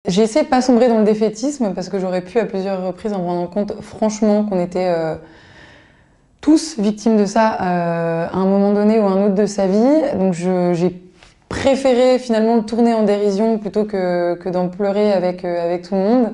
J'ai essayé de pas sombrer dans le défaitisme parce que j'aurais pu à plusieurs reprises en me rendant compte franchement qu'on était tous victimes de ça à un moment donné ou un autre de sa vie. Donc j'ai préféré finalement le tourner en dérision plutôt que d'en pleurer avec tout le monde.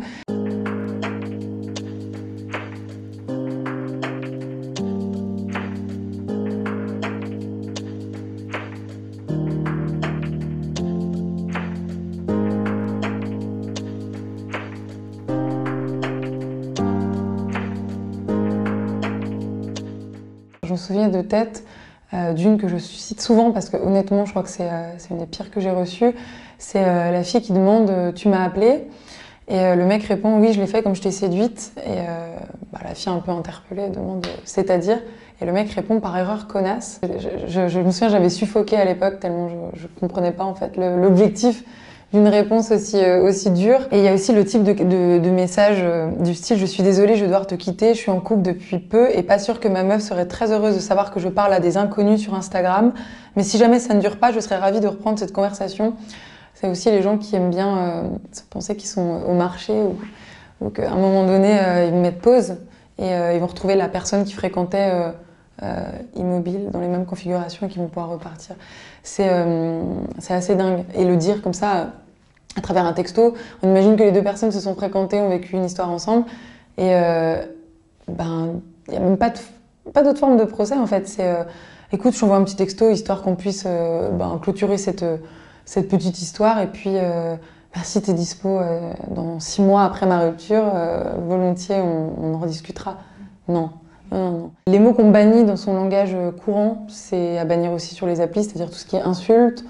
Je me souviens de tête d'une que je cite souvent parce que honnêtement je crois que c'est une des pires que j'ai reçues. C'est la fille qui demande « tu m'as appelé ?» et le mec répond « oui je l'ai fait comme je t'ai séduite » et la fille un peu interpellée demande « c'est-à-dire ?» et le mec répond « par erreur connasse ». Je me souviens j'avais suffoqué à l'époque tellement je comprenais pas en fait l'objectif d'une réponse aussi dure. Et il y a aussi le type de message du style « je suis désolée, je vais devoir te quitter, je suis en couple depuis peu et pas sûre que ma meuf serait très heureuse de savoir que je parle à des inconnus sur Instagram, mais si jamais ça ne dure pas, je serais ravie de reprendre cette conversation ». C'est aussi les gens qui aiment bien penser qu'ils sont au marché ou qu'à un moment donné, ils mettent pause et ils vont retrouver la personne qui fréquentait immobile, dans les mêmes configurations et qui vont pouvoir repartir. C'est assez dingue. Et le dire comme ça, à travers un texto, on imagine que les deux personnes se sont fréquentées, ont vécu une histoire ensemble et il n'y a même pas d'autre forme de procès en fait. C'est écoute, je t'envoie un petit texto histoire qu'on puisse clôturer cette petite histoire et puis si t'es dispo dans 6 mois après ma rupture, volontiers on en rediscutera. Non. Non. Les mots qu'on bannit dans son langage courant, c'est à bannir aussi sur les applis, c'est-à-dire tout ce qui est insulte,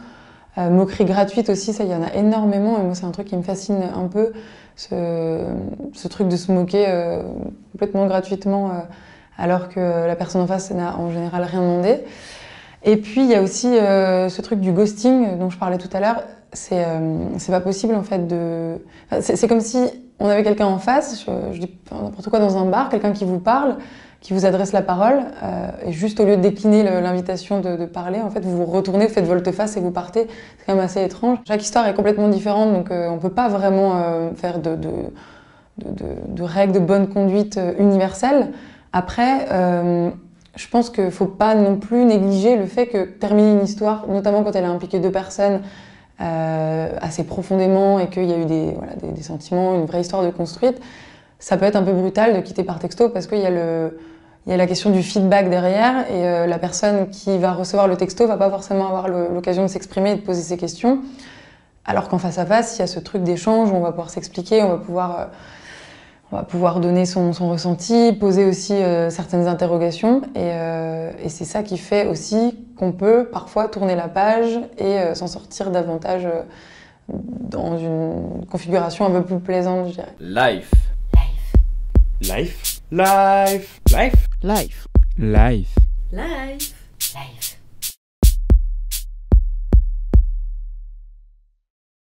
moquerie gratuite aussi, ça il y en a énormément et moi c'est un truc qui me fascine un peu, ce truc de se moquer complètement gratuitement alors que la personne en face n'a en général rien demandé. Et puis il y a aussi ce truc du ghosting dont je parlais tout à l'heure, c'est pas possible en fait de... c'est comme si on avait quelqu'un en face, je dis n'importe quoi dans un bar, quelqu'un qui vous parle, qui vous adresse la parole, et juste au lieu de décliner l'invitation de parler, en fait, vous vous retournez, vous faites volte-face et vous partez. C'est quand même assez étrange. Chaque histoire est complètement différente, donc on peut pas vraiment faire de règles de bonne conduite universelles. Après, je pense qu'il faut pas non plus négliger le fait que terminer une histoire, notamment quand elle a impliqué deux personnes assez profondément et qu'il y a eu des sentiments, une vraie histoire de construite, ça peut être un peu brutal de quitter par texto parce qu'il y a la question du feedback derrière et la personne qui va recevoir le texto va pas forcément avoir l'occasion de s'exprimer et de poser ses questions. Alors qu'en face à face, il y a ce truc d'échange où on va pouvoir s'expliquer, on va pouvoir donner son ressenti, poser aussi certaines interrogations et c'est ça qui fait aussi qu'on peut parfois tourner la page et s'en sortir davantage dans une configuration un peu plus plaisante, je dirais. Life. Life. Life. Life. Life. Life. Life. Life.